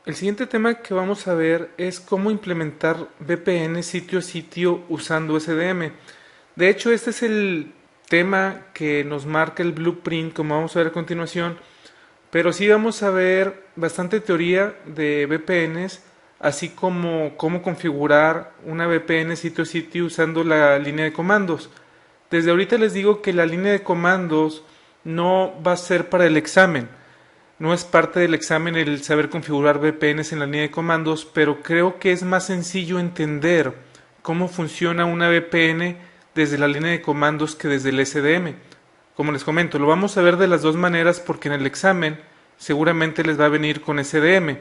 El siguiente tema que vamos a ver es cómo implementar VPN sitio a sitio usando SDM. De hecho, este es el tema que nos marca el blueprint, como vamos a ver a continuación, pero sí vamos a ver bastante teoría de VPNs, así como cómo configurar una VPN sitio a sitio usando la línea de comandos. Desde ahorita les digo que la línea de comandos no va a ser para el examen. No es parte del examen el saber configurar VPNs en la línea de comandos, pero creo que es más sencillo entender cómo funciona una VPN desde la línea de comandos que desde el SDM. Como les comento, lo vamos a ver de las dos maneras porque en el examen seguramente les va a venir con SDM.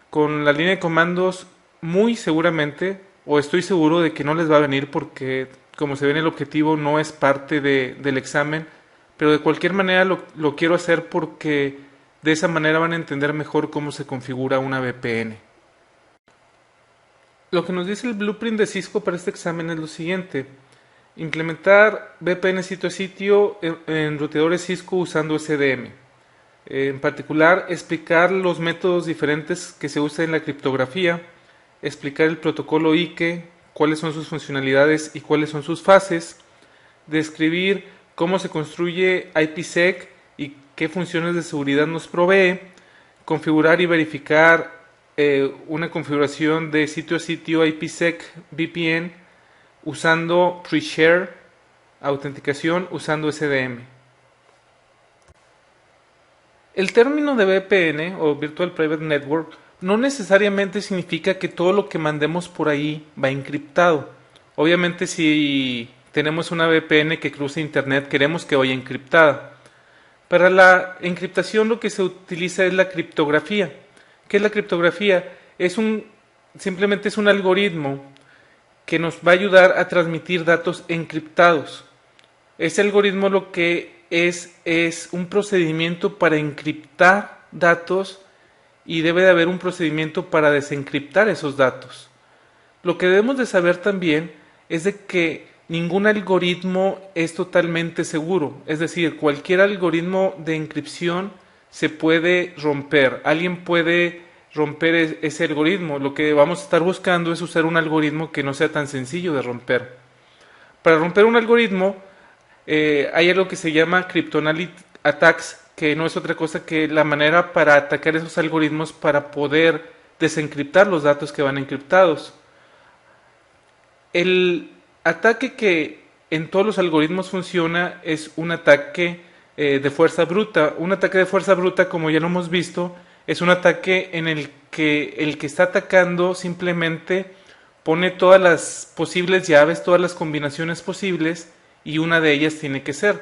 Con la línea de comandos muy seguramente, o estoy seguro de que no les va a venir porque como se ve en el objetivo no es parte del examen, pero de cualquier manera lo quiero hacer porque de esa manera van a entender mejor cómo se configura una VPN. Lo que nos dice el blueprint de Cisco para este examen es lo siguiente: implementar VPN sitio a sitio en ruteadores Cisco usando SDM. En particular, explicar los métodos diferentes que se usan en la criptografía, explicar el protocolo IKE, cuáles son sus funcionalidades y cuáles son sus fases, describir cómo se construye IPsec y qué funciones de seguridad nos provee, configurar y verificar una configuración de sitio a sitio IPsec VPN usando pre-share, autenticación usando SDM. El término de VPN o Virtual Private Network no necesariamente significa que todo lo que mandemos por ahí va encriptado. Obviamente si tenemos una VPN que cruza internet queremos que vaya encriptada. Para la encriptación lo que se utiliza es la criptografía. ¿Qué es la criptografía? Simplemente es un algoritmo que nos va a ayudar a transmitir datos encriptados. Ese algoritmo lo que es un procedimiento para encriptar datos y debe de haber un procedimiento para desencriptar esos datos. Lo que debemos de saber también es de que ningún algoritmo es totalmente seguro, es decir, cualquier algoritmo de encripción se puede romper, alguien puede romper ese algoritmo. Lo que vamos a estar buscando es usar un algoritmo que no sea tan sencillo de romper. Para romper un algoritmo hay algo que se llama cryptanalytic attacks, que no es otra cosa que la manera para atacar esos algoritmos para poder desencriptar los datos que van encriptados. El ataque que en todos los algoritmos funciona es un ataque de fuerza bruta. Un ataque de fuerza bruta, como ya lo hemos visto, es un ataque en el que está atacando simplemente pone todas las posibles llaves, todas las combinaciones posibles, y una de ellas tiene que ser.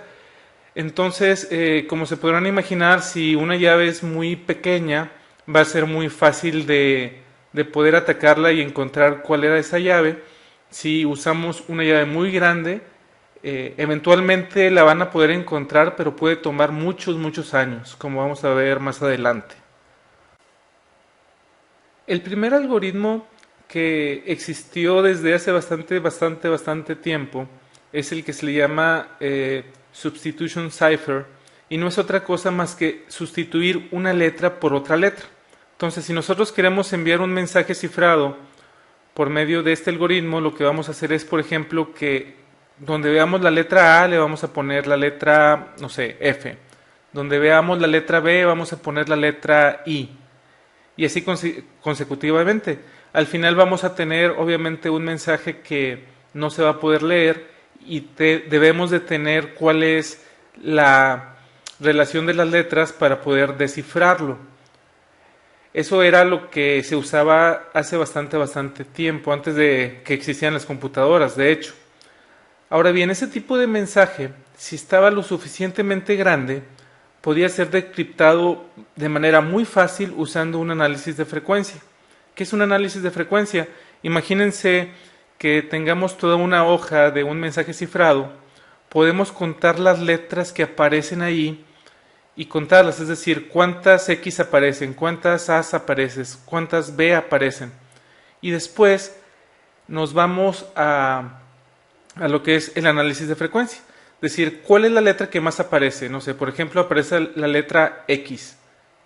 Entonces, como se podrán imaginar, si una llave es muy pequeña, va a ser muy fácil de poder atacarla y encontrar cuál era esa llave. Si usamos una llave muy grande, eventualmente la van a poder encontrar, pero puede tomar muchos años, como vamos a ver más adelante. El primer algoritmo que existió desde hace bastante tiempo es el que se le llama Substitution Cipher, y no es otra cosa más que sustituir una letra por otra letra. Entonces, si nosotros queremos enviar un mensaje cifrado por medio de este algoritmo, lo que vamos a hacer es, por ejemplo, que donde veamos la letra A le vamos a poner la letra, no sé, F. Donde veamos la letra B vamos a poner la letra I. Y así consecutivamente. Al final vamos a tener obviamente un mensaje que no se va a poder leer y debemos de tener cuál es la relación de las letras para poder descifrarlo. Eso era lo que se usaba hace bastante tiempo, antes de que existieran las computadoras, de hecho. Ahora bien, ese tipo de mensaje, si estaba lo suficientemente grande, podía ser decriptado de manera muy fácil usando un análisis de frecuencia. ¿Qué es un análisis de frecuencia? Imagínense que tengamos toda una hoja de un mensaje cifrado, podemos contar las letras que aparecen ahí y contarlas, es decir, cuántas X aparecen, cuántas A aparecen, cuántas B aparecen. Y después nos vamos a lo que es el análisis de frecuencia. Es decir, ¿cuál es la letra que más aparece? No sé, por ejemplo, aparece la letra X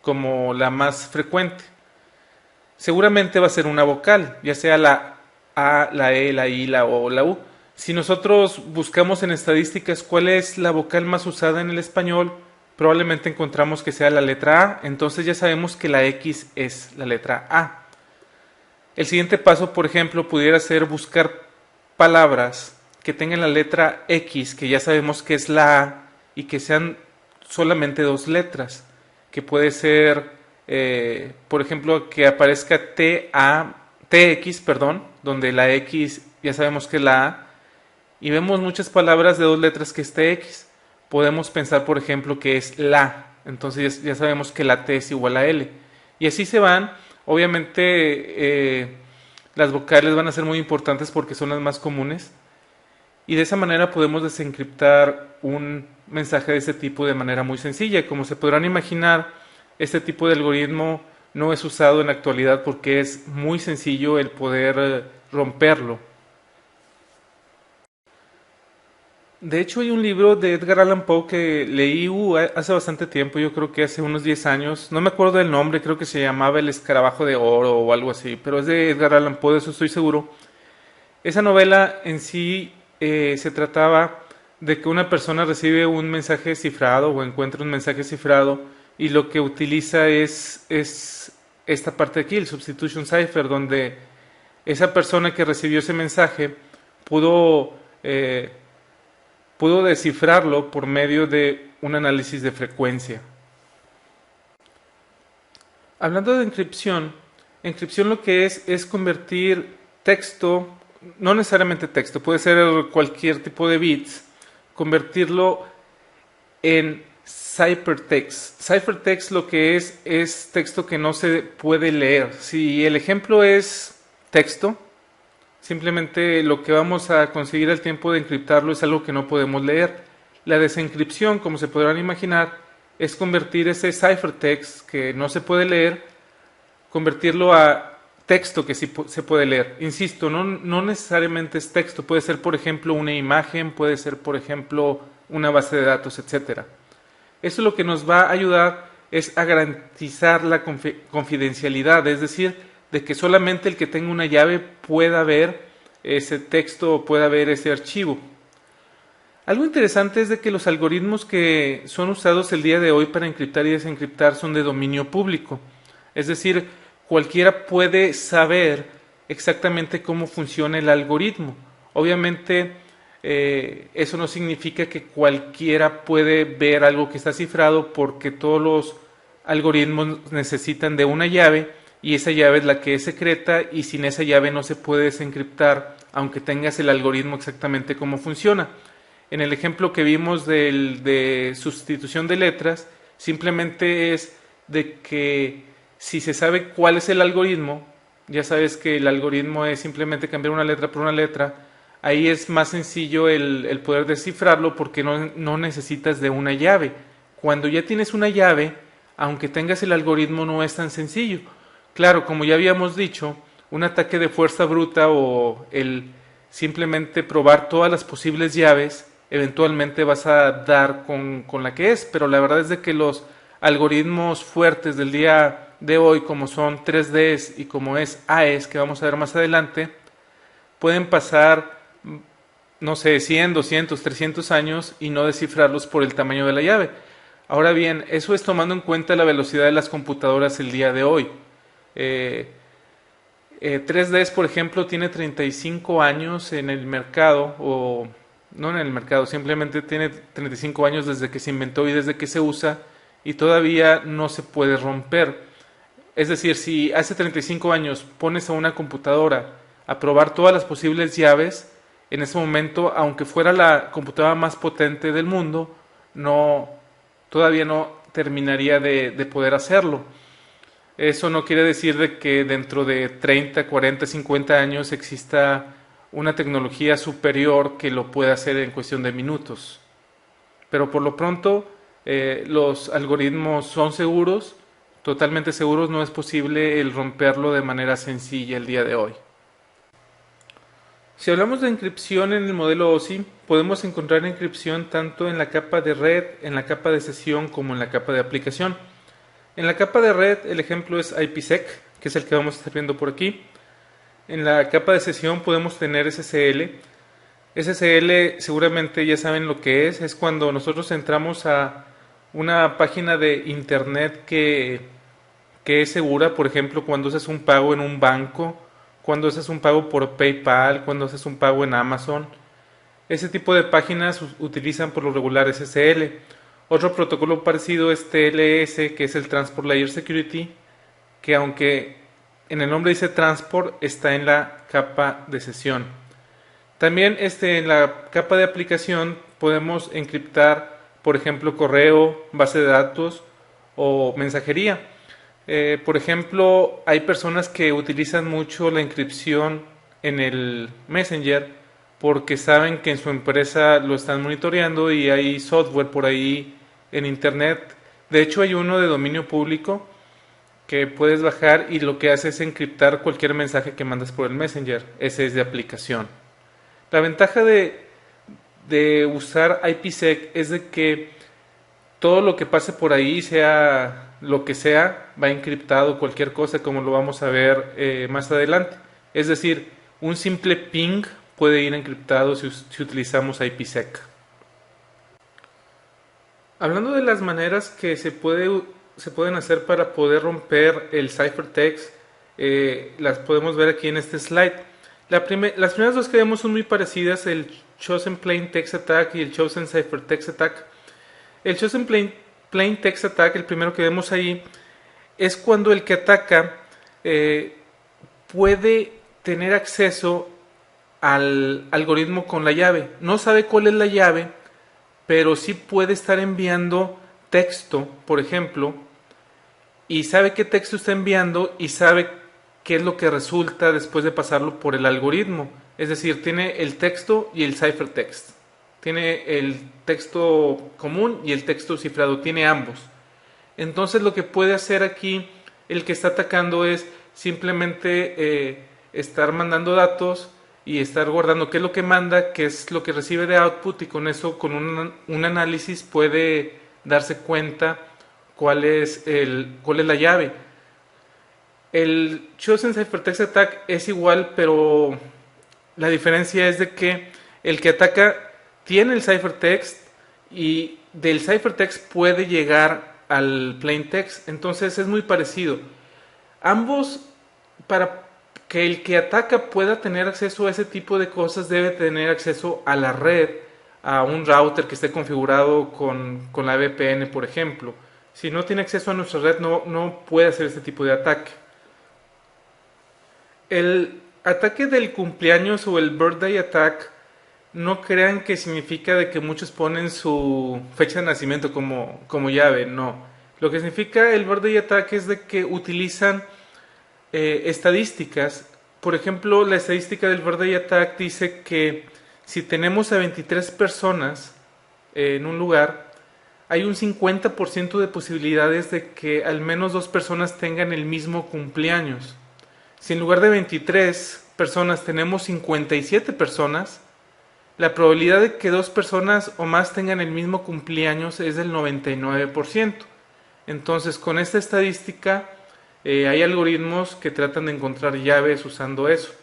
como la más frecuente. seguramente va a ser una vocal, ya sea la A, la E, la I, la O o la U. Si nosotros buscamos en estadísticas cuál es la vocal más usada en el español, probablemente encontramos que sea la letra A, entonces ya sabemos que la X es la letra A. El siguiente paso, por ejemplo, pudiera ser buscar palabras que tengan la letra X, que ya sabemos que es la A, y que sean solamente dos letras, que puede ser, por ejemplo, que aparezca TX, perdón, donde la X ya sabemos que es la A, y vemos muchas palabras de dos letras que es TX. Podemos pensar, por ejemplo, que es la, entonces ya sabemos que la T es igual a L. Y así se van. Obviamente las vocales van a ser muy importantes porque son las más comunes. Y de esa manera podemos desencriptar un mensaje de ese tipo de manera muy sencilla. Como se podrán imaginar, este tipo de algoritmo no es usado en la actualidad porque es muy sencillo el poder romperlo. De hecho, hay un libro de Edgar Allan Poe que leí hace bastante tiempo, yo creo que hace unos 10 años. No me acuerdo del nombre, creo que se llamaba El Escarabajo de Oro o algo así, pero es de Edgar Allan Poe, de eso estoy seguro. Esa novela en sí se trataba de que una persona recibe un mensaje cifrado o encuentra un mensaje cifrado y lo que utiliza es esta parte de aquí, el substitution cipher, donde esa persona que recibió ese mensaje pudo, eh, pudo descifrarlo por medio de un análisis de frecuencia. Hablando de encripción lo que es convertir texto, no necesariamente texto, puede ser cualquier tipo de bits, convertirlo en ciphertext. Ciphertext lo que es texto que no se puede leer. Si el ejemplo es texto, simplemente lo que vamos a conseguir al tiempo de encriptarlo es algo que no podemos leer. La desencripción, como se podrán imaginar, es convertir ese ciphertext que no se puede leer, convertirlo a texto que sí se puede leer. Insisto, no necesariamente es texto, puede ser por ejemplo una imagen, puede ser por ejemplo una base de datos, etcétera. Eso lo que nos va a ayudar es a garantizar la confidencialidad, es decir, de que solamente el que tenga una llave pueda ver ese texto o pueda ver ese archivo. Algo interesante es de que los algoritmos que son usados el día de hoy para encriptar y desencriptar son de dominio público. Es decir, cualquiera puede saber exactamente cómo funciona el algoritmo. Obviamente, eso no significa que cualquiera puede ver algo que está cifrado porque todos los algoritmos necesitan de una llave y esa llave es la que es secreta y sin esa llave no se puede desencriptar aunque tengas el algoritmo exactamente cómo funciona. En el ejemplo que vimos de sustitución de letras, simplemente es de que si se sabe cuál es el algoritmo, ya sabes que el algoritmo es simplemente cambiar una letra por una letra, ahí es más sencillo el poder descifrarlo porque no necesitas de una llave. Cuando ya tienes una llave, aunque tengas el algoritmo, no es tan sencillo. Claro, como ya habíamos dicho, un ataque de fuerza bruta o el simplemente probar todas las posibles llaves, eventualmente vas a dar con la que es, pero la verdad es de que los algoritmos fuertes del día de hoy, como son 3Ds y como es AES, que vamos a ver más adelante, pueden pasar, no sé, 100, 200, 300 años y no descifrarlos por el tamaño de la llave. Ahora bien, eso es tomando en cuenta la velocidad de las computadoras el día de hoy. 3Ds, por ejemplo, tiene 35 años en el mercado, o no en el mercado, simplemente tiene 35 años desde que se inventó y desde que se usa, y todavía no se puede romper. Es decir, si hace 35 años pones a una computadora a probar todas las posibles llaves, en ese momento, aunque fuera la computadora más potente del mundo, todavía no terminaría de poder hacerlo. Eso no quiere decir de que dentro de 30, 40, 50 años exista una tecnología superior que lo pueda hacer en cuestión de minutos. Pero por lo pronto los algoritmos son seguros, totalmente seguros, no es posible el romperlo de manera sencilla el día de hoy. Si hablamos de encripción en el modelo OSI, podemos encontrar encripción tanto en la capa de red, en la capa de sesión como en la capa de aplicación. En la capa de red el ejemplo es IPsec, que es el que vamos a estar viendo por aquí. En la capa de sesión podemos tener SSL. SSL seguramente ya saben lo que es cuando nosotros entramos a una página de internet que es segura, por ejemplo, cuando haces un pago en un banco, cuando haces un pago por PayPal, cuando haces un pago en Amazon. Ese tipo de páginas utilizan por lo regular SSL. Otro protocolo parecido es TLS, que es el Transport Layer Security, que aunque en el nombre dice Transport, está en la capa de sesión. También en la capa de aplicación podemos encriptar, por ejemplo, correo, base de datos o mensajería. Por ejemplo, hay personas que utilizan mucho la encripción en el Messenger porque saben que en su empresa lo están monitoreando y hay software por ahí en internet. De hecho, hay uno de dominio público que puedes bajar y lo que hace es encriptar cualquier mensaje que mandas por el Messenger. Ese es de aplicación. La ventaja de usar IPsec es de que todo lo que pase por ahí, sea lo que sea, va encriptado, cualquier cosa, como lo vamos a ver más adelante. Es decir, un simple ping puede ir encriptado si utilizamos IPsec. Hablando de las maneras que se pueden hacer para poder romper el ciphertext, las podemos ver aquí en este slide. Las primeras dos que vemos son muy parecidas, el Chosen Plain Text Attack y el Chosen Ciphertext Attack. El Chosen Plain Text Attack, el primero que vemos ahí, es cuando el que ataca puede tener acceso al algoritmo con la llave. No sabe cuál es la llave, pero sí puede estar enviando texto, por ejemplo, y sabe qué texto está enviando y sabe qué es lo que resulta después de pasarlo por el algoritmo. Es decir, tiene el texto y el ciphertext. Tiene el texto común y el texto cifrado, tiene ambos. Entonces lo que puede hacer aquí el que está atacando es simplemente estar mandando datos y estar guardando qué es lo que manda, qué es lo que recibe de output, y con eso, con un análisis, puede darse cuenta cuál es la llave. El Chosen Ciphertext Attack es igual, pero la diferencia es de que el que ataca tiene el ciphertext y del ciphertext puede llegar al plaintext, entonces es muy parecido. Ambos, para que el que ataca pueda tener acceso a ese tipo de cosas, debe tener acceso a la red, a un router que esté configurado con la VPN, por ejemplo. Si no tiene acceso a nuestra red, no puede hacer este tipo de ataque. El ataque del cumpleaños o el birthday attack, no crean que significa de que muchos ponen su fecha de nacimiento como llave, no. Lo que significa el birthday attack es de que utilizan estadísticas. Por ejemplo, la estadística del birthday attack dice que si tenemos a 23 personas en un lugar, hay un 50% de posibilidades de que al menos 2 personas tengan el mismo cumpleaños. Si en lugar de 23 personas tenemos 57 personas, la probabilidad de que 2 personas o más tengan el mismo cumpleaños es del 99%. Entonces, con esta estadística, hay algoritmos que tratan de encontrar llaves usando eso.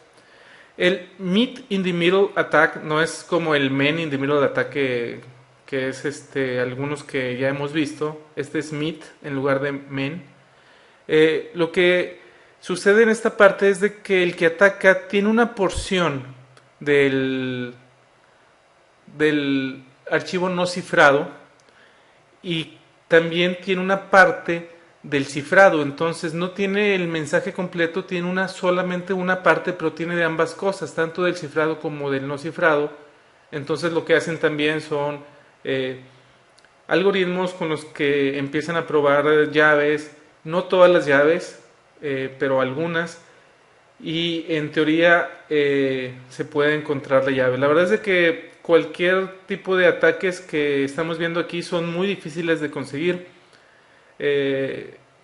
El Meet in the Middle Attack no es como el Men in the Middle Attack que es algunos que ya hemos visto. Este es Meet en lugar de Men. Lo que sucede en esta parte es de que el que ataca tiene una porción del archivo no cifrado y también tiene una parte del cifrado. Entonces no tiene el mensaje completo, tiene solamente una parte, pero tiene de ambas cosas, tanto del cifrado como del no cifrado. Entonces lo que hacen también son algoritmos con los que empiezan a probar llaves, no todas las llaves, pero algunas, y en teoría se puede encontrar la llave. La verdad es de que cualquier tipo de ataques que estamos viendo aquí son muy difíciles de conseguir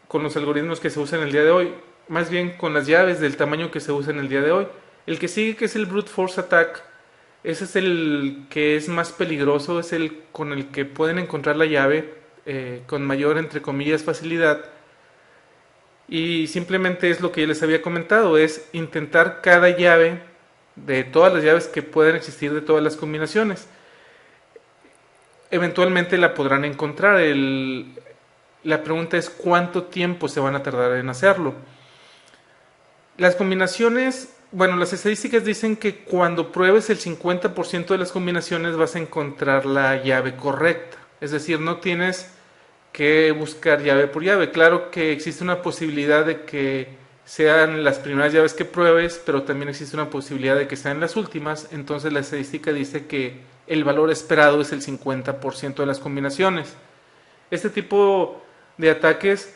con los algoritmos que se usan el día de hoy, más bien con las llaves del tamaño que se usa en el día de hoy. El que sigue, que es el Brute Force Attack, ese es el que es más peligroso, es el con el que pueden encontrar la llave con mayor, entre comillas, facilidad. y simplemente es lo que ya les había comentado, es intentar cada llave de todas las llaves que puedan existir de todas las combinaciones. Eventualmente la podrán encontrar. La pregunta es cuánto tiempo se van a tardar en hacerlo. Las combinaciones, bueno, las estadísticas dicen que cuando pruebes el 50% de las combinaciones vas a encontrar la llave correcta. Es decir, no tienes que buscar llave por llave. Claro que existe una posibilidad de que sean las primeras llaves que pruebes, pero también existe una posibilidad de que sean las últimas. Entonces la estadística dice que el valor esperado es el 50% de las combinaciones. Este tipo de ataques,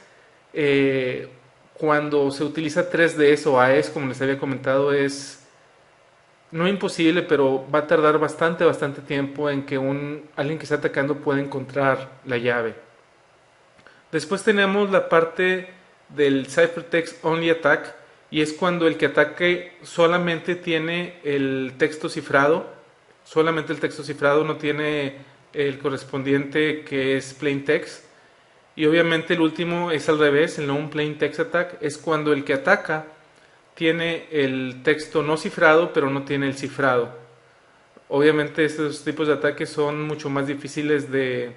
cuando se utiliza 3Ds o AES, como les había comentado, es no imposible, pero va a tardar bastante tiempo en que alguien que está atacando pueda encontrar la llave. Después tenemos la parte del Ciphertext Only Attack, y es cuando el que ataque solamente tiene el texto cifrado, solamente el texto cifrado, no tiene el correspondiente que es Plain Text. Y obviamente el último es al revés, el Non Plain Text Attack es cuando el que ataca tiene el texto no cifrado pero no tiene el cifrado. Obviamente estos tipos de ataques son mucho más difíciles de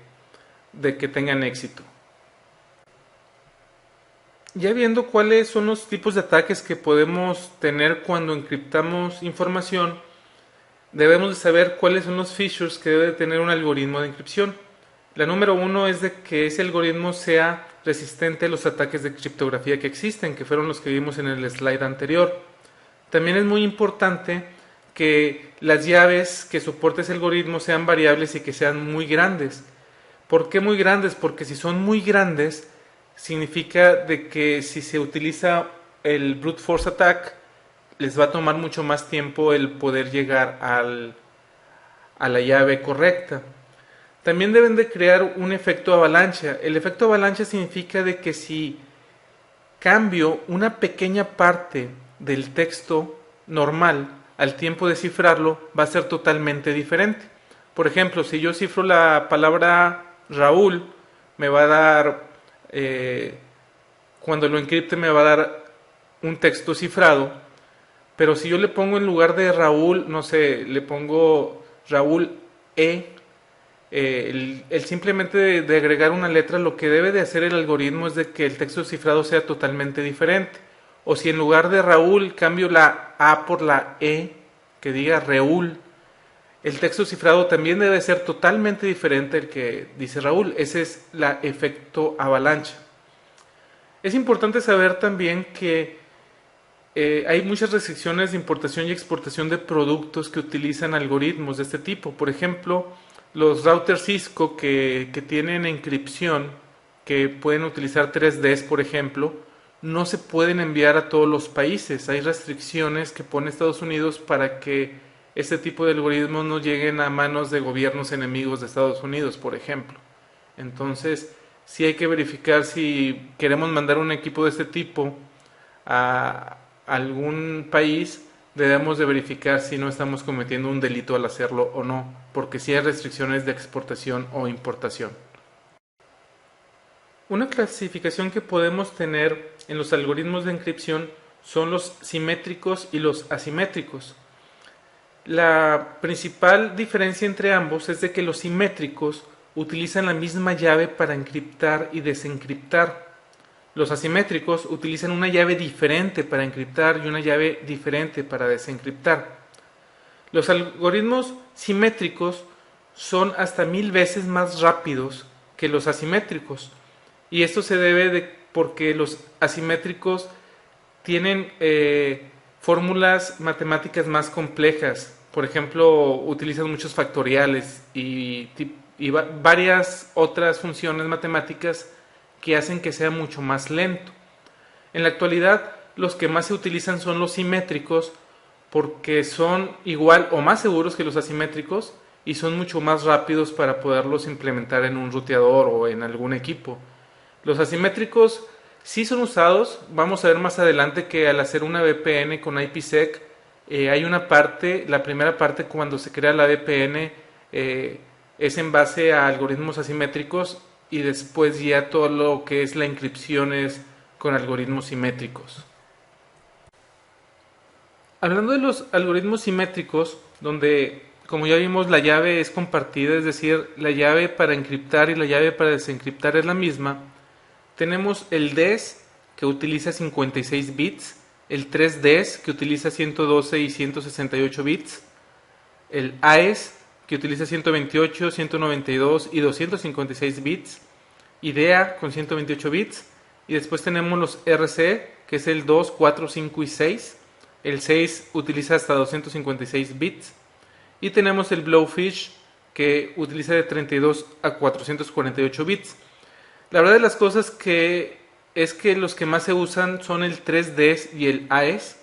que tengan éxito. Ya viendo cuáles son los tipos de ataques que podemos tener cuando encriptamos información, debemos de saber cuáles son los features que debe tener un algoritmo de encripción. La número 1 es de que ese algoritmo sea resistente a los ataques de criptografía que existen, que fueron los que vimos en el slide anterior. También es muy importante que las llaves que soporte ese algoritmo sean variables y que sean muy grandes. ¿Por qué muy grandes? Porque si son muy grandes, significa de que si se utiliza el brute force attack, les va a tomar mucho más tiempo el poder llegar a la llave correcta. También deben de crear un efecto avalancha. El efecto avalancha significa de que si cambio una pequeña parte del texto normal al tiempo de cifrarlo, va a ser totalmente diferente. Por ejemplo, si yo cifro la palabra Raúl, me va a dar, cuando lo encripte me va a dar un texto cifrado, pero si yo le pongo en lugar de Raúl, no sé, le pongo Raúl E, el simplemente de agregar una letra, lo que debe de hacer el algoritmo es de que el texto cifrado sea totalmente diferente. O si en lugar de Raúl cambio la A por la E, que diga Reúl, el texto cifrado también debe ser totalmente diferente al que dice Raúl. Ese es el efecto avalancha. Es importante saber también que hay muchas restricciones de importación y exportación de productos que utilizan algoritmos de este tipo. Por ejemplo, los routers Cisco que tienen encripción, que pueden utilizar 3Ds, por ejemplo, no se pueden enviar a todos los países. Hay restricciones que pone Estados Unidos para que este tipo de algoritmos no lleguen a manos de gobiernos enemigos de Estados Unidos, por ejemplo. Entonces, sí hay que verificar si queremos mandar un equipo de este tipo a algún país, debemos de verificar si no estamos cometiendo un delito al hacerlo o no, porque sí hay restricciones de exportación o importación. Una clasificación que podemos tener en los algoritmos de encripción son los simétricos y los asimétricos. La principal diferencia entre ambos es de que los simétricos utilizan la misma llave para encriptar y desencriptar. Los asimétricos utilizan una llave diferente para encriptar y una llave diferente para desencriptar. Los algoritmos simétricos son hasta 1000 veces más rápidos que los asimétricos, y esto se debe porque los asimétricos tienen fórmulas matemáticas más complejas. Por ejemplo, utilizan muchos factoriales y varias otras funciones matemáticas que hacen que sea mucho más lento. En la actualidad, los que más se utilizan son los simétricos porque son igual o más seguros que los asimétricos y son mucho más rápidos para poderlos implementar en un ruteador o en algún equipo. Los asimétricos sí son usados. Vamos a ver más adelante que al hacer una VPN con IPsec hay una parte, la primera parte cuando se crea la VPN es en base a algoritmos asimétricos, y después ya todo lo que es la encripción es con algoritmos simétricos. Hablando de los algoritmos simétricos, donde, como ya vimos, la llave es compartida, es decir, la llave para encriptar y la llave para desencriptar es la misma, tenemos el DES, que utiliza 56 bits, el 3DES, que utiliza 112 y 168 bits, el AES, que utiliza 128, 192 y 256 bits, IDEA con 128 bits, y después tenemos los RC, que es el 2, 4, 5 y 6. El 6 utiliza hasta 256 bits. Y tenemos el Blowfish, que utiliza de 32 a 448 bits. La verdad de las cosas que es que los que más se usan son el 3DES y el AES.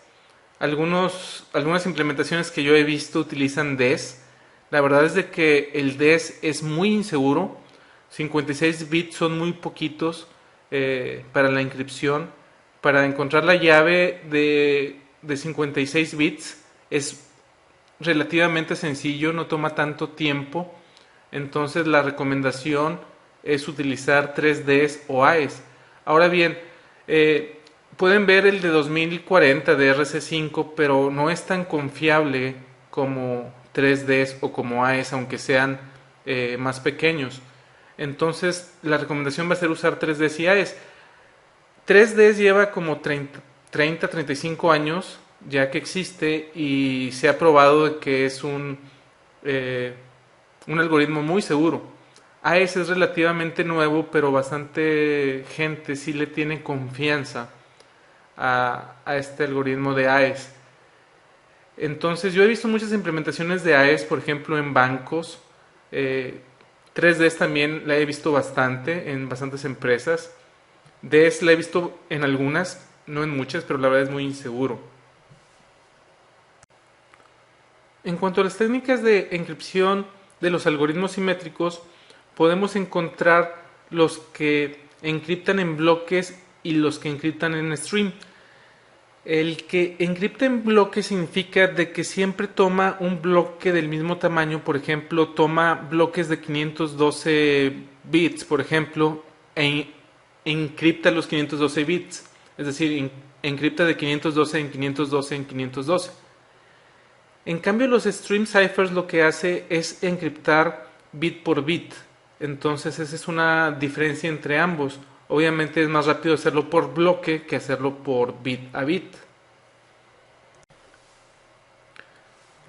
Algunas implementaciones que yo he visto utilizan DES. La verdad es de que el DES es muy inseguro. 56 bits son muy poquitos para la encripción. Para encontrar la llave de 56 bits es relativamente sencillo, no toma tanto tiempo. Entonces la recomendación es utilizar 3Ds o AES. Ahora bien, pueden ver el de 2040 de RC5, pero no es tan confiable como 3Ds o como AES, aunque sean más pequeños. Entonces la recomendación va a ser usar 3Ds y AES. 3Ds lleva como 30-35 años ya que existe y se ha probado de que es un algoritmo muy seguro. AES es relativamente nuevo, pero bastante gente sí le tiene confianza a este algoritmo de AES. Entonces yo he visto muchas implementaciones de AES, por ejemplo en bancos. 3Ds también la he visto bastante en bastantes empresas. DES la he visto en algunas, no en muchas, pero la verdad es muy inseguro. En cuanto a las técnicas de encripción de los algoritmos simétricos, podemos encontrar los que encriptan en bloques y los que encriptan en stream. El que encripta en bloques significa de que siempre toma un bloque del mismo tamaño, por ejemplo, toma bloques de 512 bits, por ejemplo, e encripta los 512 bits, es decir, encripta de 512 en 512 en 512. En cambio, los stream ciphers lo que hace es encriptar bit por bit. Entonces, esa es una diferencia entre ambos. Obviamente es más rápido hacerlo por bloque que hacerlo por bit a bit.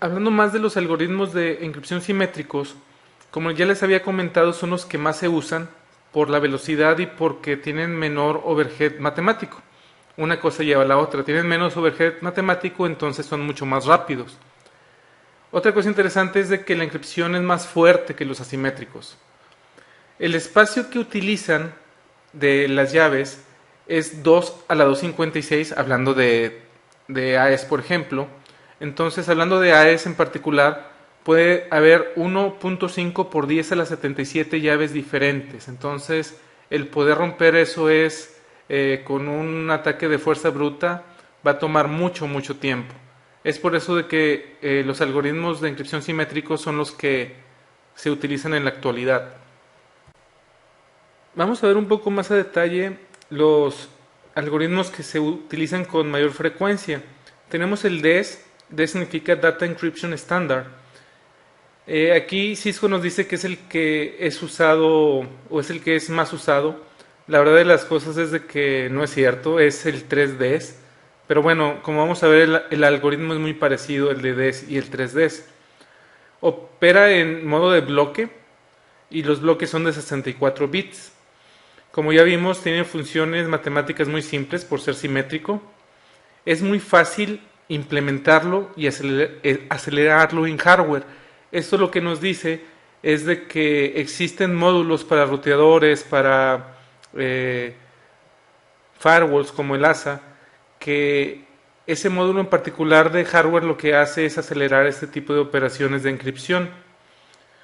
Hablando más de los algoritmos de encripción simétricos, como ya les había comentado, son los que más se usan por la velocidad y porque tienen menor overhead matemático. Una cosa lleva a la otra. Tienen menos overhead matemático, entonces son mucho más rápidos. Otra cosa interesante es de que la encripción es más fuerte que los asimétricos. El espacio que utilizan de las llaves es 2 a la 256, hablando de AES, por ejemplo. Entonces, hablando de AES en particular, puede haber 1.5 por 10 a la 77 llaves diferentes. Entonces, el poder romper eso es con un ataque de fuerza bruta, va a tomar mucho, mucho tiempo. Es por eso de que los algoritmos de encripción simétricos son los que se utilizan en la actualidad. Vamos a ver un poco más a detalle los algoritmos que se utilizan con mayor frecuencia. Tenemos el DES. DES significa Data Encryption Standard. Aquí Cisco nos dice que es el que es usado o es el que es más usado. La verdad de las cosas es de que no es cierto, es el 3DES. Pero bueno, como vamos a ver, el algoritmo es muy parecido, el de DES y el 3DES. Opera en modo de bloque y los bloques son de 64 bits. Como ya vimos, tiene funciones matemáticas muy simples por ser simétrico. Es muy fácil implementarlo y acelerarlo en hardware. Esto lo que nos dice es de que existen módulos para ruteadores, para firewalls como el ASA, que ese módulo en particular de hardware lo que hace es acelerar este tipo de operaciones de encripción.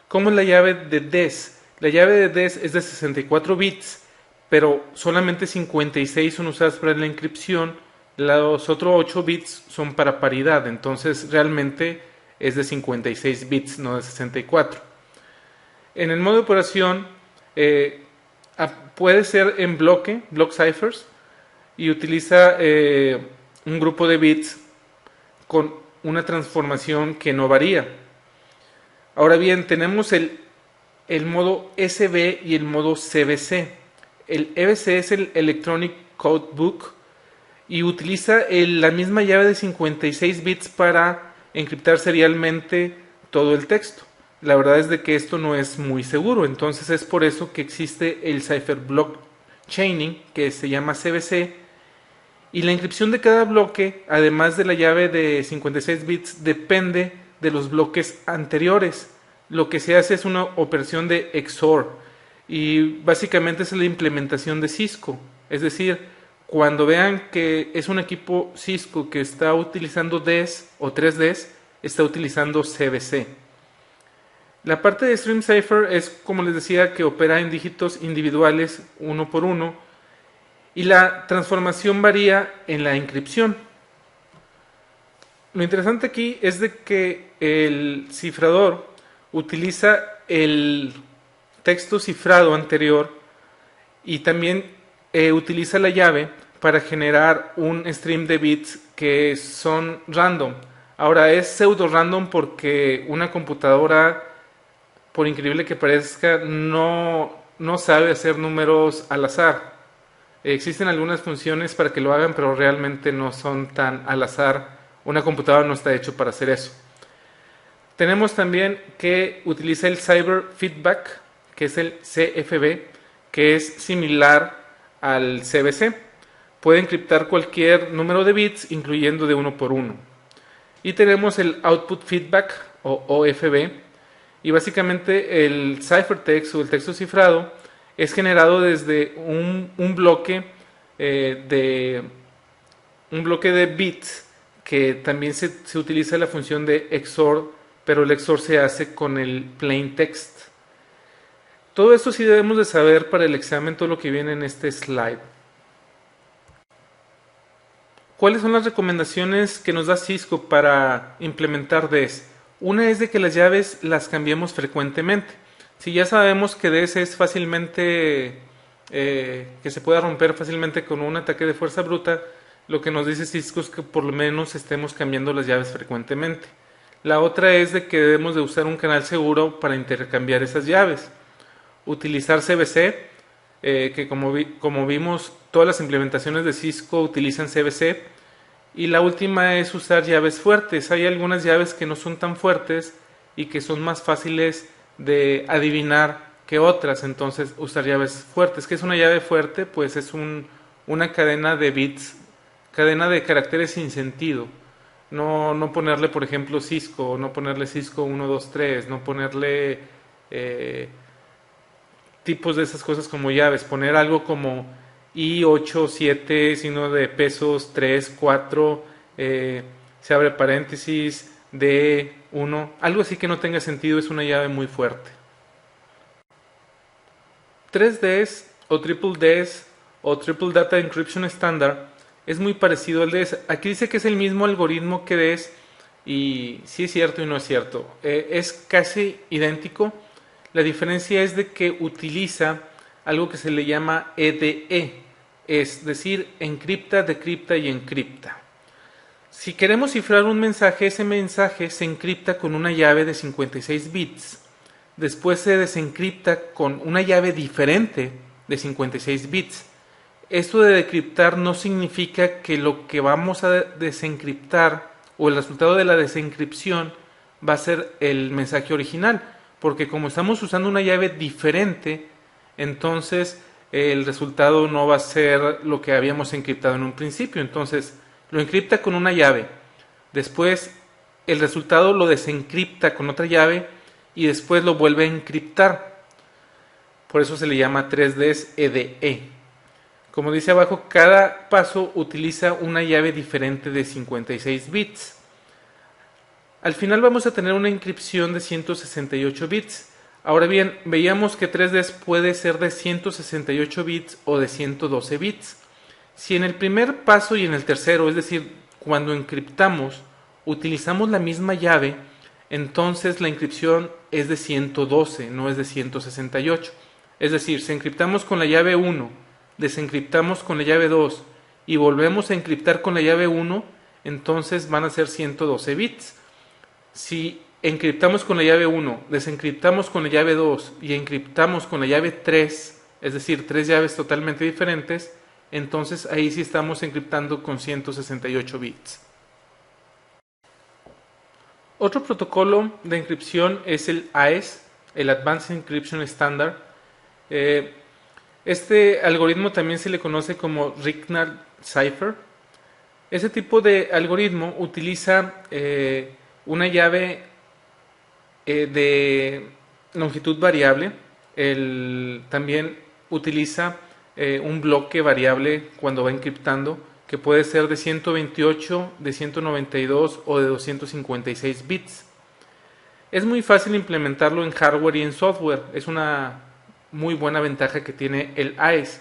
¿Cómo es la llave de DES? La llave de DES es de 64 bits, pero solamente 56 son usadas para la encripción, los otros 8 bits son para paridad, entonces realmente es de 56 bits, no de 64. En el modo de operación puede ser en block ciphers, y utiliza un grupo de bits con una transformación que no varía. Ahora bien, tenemos el modo SB y el modo CBC. El EBC es el Electronic Code Book y utiliza la misma llave de 56 bits para encriptar serialmente todo el texto. La verdad es de que esto no es muy seguro, entonces es por eso que existe el Cipher Block Chaining, que se llama CBC, y la encripción de cada bloque, además de la llave de 56 bits, depende de los bloques anteriores. Lo que se hace es una operación de XOR, y básicamente es la implementación de Cisco. Es decir, cuando vean que es un equipo Cisco que está utilizando DES o 3Ds, está utilizando CBC. La parte de Stream Cipher es, como les decía, que opera en dígitos individuales uno por uno, y la transformación varía en la encripción. Lo interesante aquí es de que el cifrador utiliza el texto cifrado anterior y también utiliza la llave para generar un stream de bits que son random. Ahora es pseudo random porque una computadora, por increíble que parezca, no sabe hacer números al azar. Existen algunas funciones para que lo hagan, pero realmente no son tan al azar. Una computadora no está hecho para hacer eso. Tenemos también que utiliza el Cyber Feedback, que es el CFB, que es similar al CBC. Puede encriptar cualquier número de bits, incluyendo de uno por uno. Y tenemos el Output Feedback, o OFB, y básicamente el ciphertext o el texto cifrado es generado desde un bloque de bits, que también se utiliza la función de XOR, pero el XOR se hace con el plain text. Todo esto sí debemos de saber para el examen, todo lo que viene en este slide. ¿Cuáles son las recomendaciones que nos da Cisco para implementar DES? Una es de que las llaves las cambiemos frecuentemente. Si ya sabemos que DES es fácilmente, que se puede romper fácilmente con un ataque de fuerza bruta, lo que nos dice Cisco es que por lo menos estemos cambiando las llaves frecuentemente. La otra es de que debemos de usar un canal seguro para intercambiar esas llaves. Utilizar CBC, que como vimos, todas las implementaciones de Cisco utilizan CBC. Y la última es usar llaves fuertes. Hay algunas llaves que no son tan fuertes y que son más fáciles de adivinar que otras, entonces usar llaves fuertes. ¿Qué es una llave fuerte? Pues es una cadena de bits, cadena de caracteres sin sentido. No ponerle, por ejemplo, Cisco, no ponerle Cisco 1, 2, 3, no ponerle tipos de esas cosas como llaves, poner algo como I8, 7, signo de pesos, 3, 4, se abre paréntesis, D1, algo así que no tenga sentido, es una llave muy fuerte. 3Ds o Triple Ds o Triple Data Encryption Standard es muy parecido al DES. Aquí dice que es el mismo algoritmo que DES y sí es cierto y no es cierto. Es casi idéntico. La diferencia es de que utiliza algo que se le llama EDE, es decir, encripta, decripta y encripta. Si queremos cifrar un mensaje, ese mensaje se encripta con una llave de 56 bits. Después se desencripta con una llave diferente de 56 bits. Esto de decriptar no significa que lo que vamos a desencriptar o el resultado de la desencripción va a ser el mensaje original, porque como estamos usando una llave diferente, entonces el resultado no va a ser lo que habíamos encriptado en un principio. Entonces lo encripta con una llave, después el resultado lo desencripta con otra llave y después lo vuelve a encriptar. Por eso se le llama 3Ds EDE. Como dice abajo, cada paso utiliza una llave diferente de 56 bits. Al final vamos a tener una encripción de 168 bits. Ahora bien, veíamos que 3Ds puede ser de 168 bits o de 112 bits. Si en el primer paso y en el tercero, es decir, cuando encriptamos, utilizamos la misma llave, entonces la encripción es de 112, no es de 168. Es decir, si encriptamos con la llave 1, desencriptamos con la llave 2 y volvemos a encriptar con la llave 1, entonces van a ser 112 bits. Si encriptamos con la llave 1, desencriptamos con la llave 2 y encriptamos con la llave 3, es decir, tres llaves totalmente diferentes, entonces ahí sí estamos encriptando con 168 bits. Otro protocolo de encripción es el AES, el Advanced Encryption Standard. Este algoritmo también se le conoce como Rignall Cipher. Ese tipo de algoritmo utiliza una llave de longitud variable. También utiliza un bloque variable cuando va encriptando, que puede ser de 128, de 192 o de 256 bits. Es muy fácil implementarlo en hardware y en software. Es una muy buena ventaja que tiene el AES.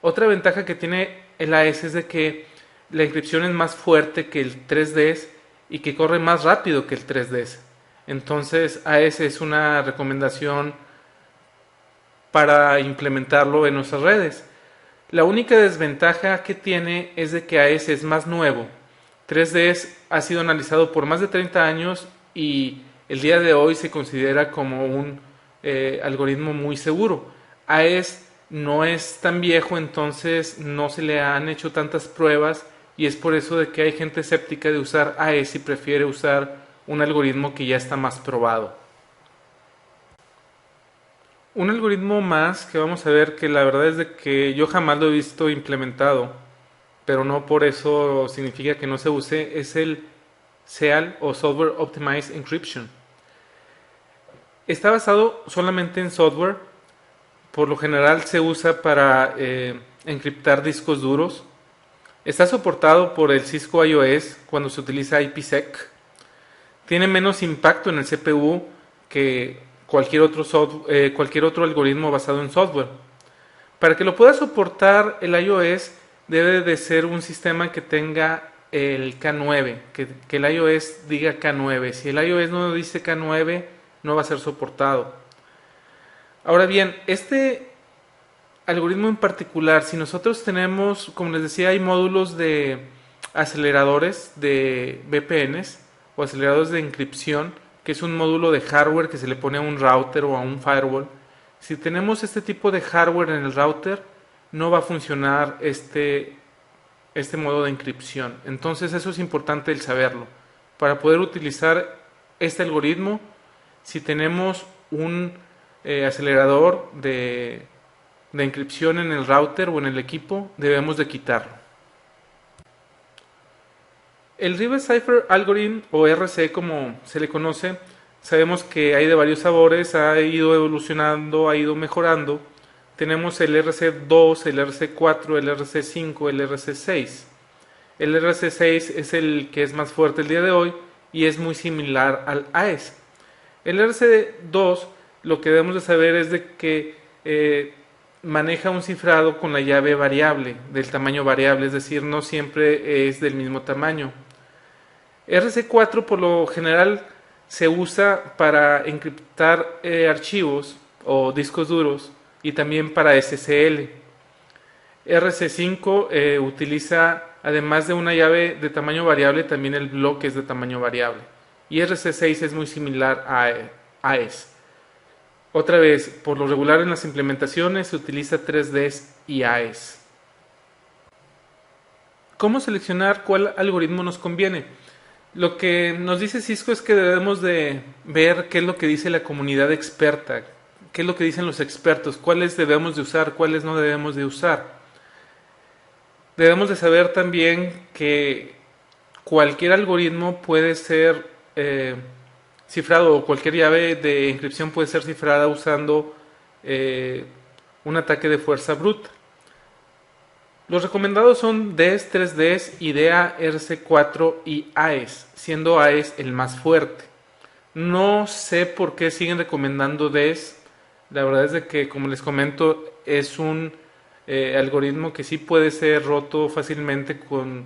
Otra ventaja que tiene el AES es de que la encripción es más fuerte que el 3DS y que corre más rápido que el 3DS. Entonces AES es una recomendación para implementarlo en nuestras redes. La única desventaja que tiene es de que AES es más nuevo. 3DS ha sido analizado por más de 30 años y el día de hoy se considera como un algoritmo muy seguro. AES no es tan viejo, entonces no se le han hecho tantas pruebas y es por eso de que hay gente escéptica de usar AES y prefiere usar un algoritmo que ya está más probado. Un algoritmo más que vamos a ver, que la verdad es de que yo jamás lo he visto implementado, pero no por eso significa que no se use, es el SEAL o Software Optimized Encryption. Está basado solamente en software. Por lo general se usa para encriptar discos duros. Está soportado por el Cisco iOS cuando se utiliza IPsec. Tiene menos impacto en el CPU que cualquier otro algoritmo basado en software. Para que lo pueda soportar el iOS, debe de ser un sistema que tenga el K9, que el iOS diga K9. Si el iOS no dice K9, no va a ser soportado. Ahora bien, este algoritmo en particular, si nosotros tenemos, como les decía, hay módulos de aceleradores de VPNs o aceleradores de encripción, que es un módulo de hardware que se le pone a un router o a un firewall. Si tenemos este tipo de hardware en el router, no va a funcionar este modo de encripción. Entonces eso es importante el saberlo. Para poder utilizar este algoritmo, si tenemos un acelerador de encripción en el router o en el equipo, debemos de quitarlo. El Reverse Cipher Algorithm, o RC como se le conoce, sabemos que hay de varios sabores, ha ido evolucionando, ha ido mejorando. Tenemos el RC2, el RC4, el RC5, el RC6. El RC6 es el que es más fuerte el día de hoy y es muy similar al AES. El RC2, lo que debemos de saber es de que maneja un cifrado con la llave variable, del tamaño variable, es decir, no siempre es del mismo tamaño. RC4 por lo general se usa para encriptar archivos o discos duros y también para SSL. RC5 utiliza, además de una llave de tamaño variable, también el bloque es de tamaño variable. Y RC6 es muy similar a AES. Otra vez, por lo regular en las implementaciones se utiliza 3DS y AES. ¿Cómo seleccionar cuál algoritmo nos conviene? Lo que nos dice Cisco es que debemos de ver qué es lo que dice la comunidad experta, qué es lo que dicen los expertos, cuáles debemos de usar, cuáles no debemos de usar. Debemos de saber también que cualquier algoritmo puede ser cifrado, o cualquier llave de encripción puede ser cifrada usando un ataque de fuerza bruta. Los recomendados son DES, 3DS, IDEA, RC4 y AES, siendo AES el más fuerte. No sé por qué siguen recomendando DES. La verdad es de que, como les comento, es un algoritmo que sí puede ser roto fácilmente con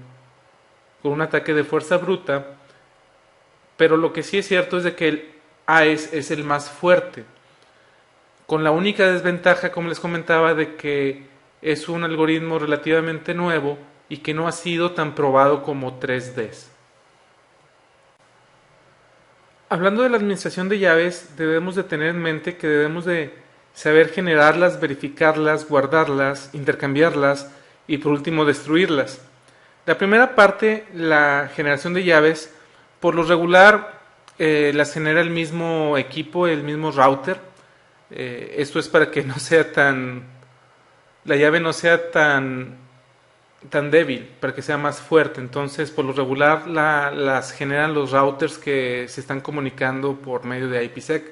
un ataque de fuerza bruta. Pero lo que sí es cierto es de que el AES es el más fuerte. Con la única desventaja, como les comentaba, de que es un algoritmo relativamente nuevo y que no ha sido tan probado como 3Ds. Hablando de la administración de llaves, debemos de tener en mente que debemos de saber generarlas, verificarlas, guardarlas, intercambiarlas y por último destruirlas. La primera parte, la generación de llaves, por lo regular las genera el mismo equipo, el mismo router. Esto es para que no sea la llave no sea tan débil, para que sea más fuerte. Entonces, por lo regular las generan los routers que se están comunicando por medio de IPsec.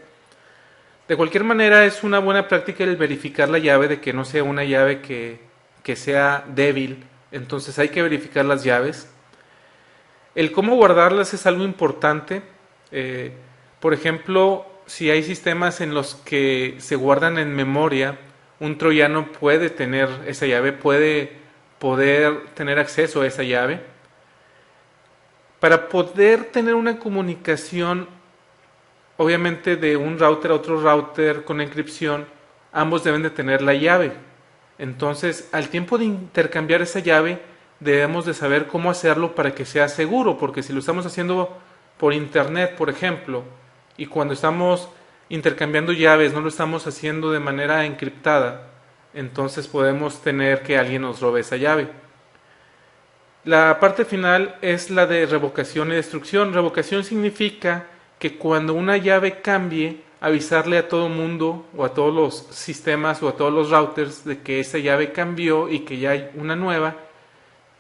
De cualquier manera, es una buena práctica el verificar la llave de que no sea una llave que sea débil. Entonces hay que verificar las llaves. El cómo guardarlas es algo importante. Por ejemplo, si hay sistemas en los que se guardan en memoria, un troyano puede tener esa llave, puede poder tener acceso a esa llave. Para poder tener una comunicación, obviamente de un router a otro router con encripción, ambos deben de tener la llave. Entonces, al tiempo de intercambiar esa llave, debemos de saber cómo hacerlo para que sea seguro, porque si lo estamos haciendo por internet, por ejemplo, y cuando estamos intercambiando llaves no lo estamos haciendo de manera encriptada, entonces podemos tener que alguien nos robe esa llave. La parte final es la de revocación y destrucción. Revocación significa que cuando una llave cambie, avisarle a todo mundo o a todos los sistemas o a todos los routers de que esa llave cambió y que ya hay una nueva,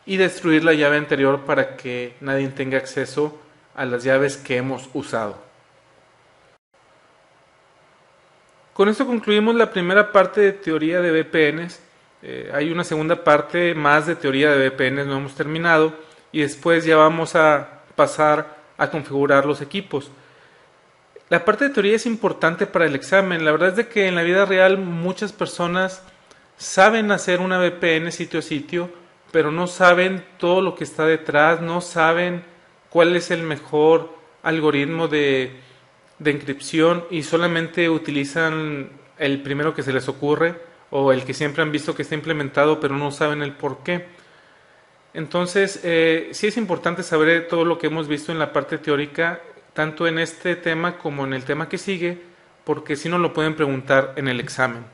y destruir la llave anterior para que nadie tenga acceso a las llaves que hemos usado. Con esto concluimos la primera parte de teoría de VPNs. Hay una segunda parte más de teoría de VPNs, no hemos terminado, y después ya vamos a pasar a configurar los equipos. La parte de teoría es importante para el examen. La verdad es de que en la vida real muchas personas saben hacer una VPN sitio a sitio, pero no saben todo lo que está detrás, no saben cuál es el mejor algoritmo de encripción y solamente utilizan el primero que se les ocurre o el que siempre han visto que está implementado, pero no saben el por qué. Entonces, sí es importante saber todo lo que hemos visto en la parte teórica, tanto en este tema como en el tema que sigue, porque si no lo pueden preguntar en el examen.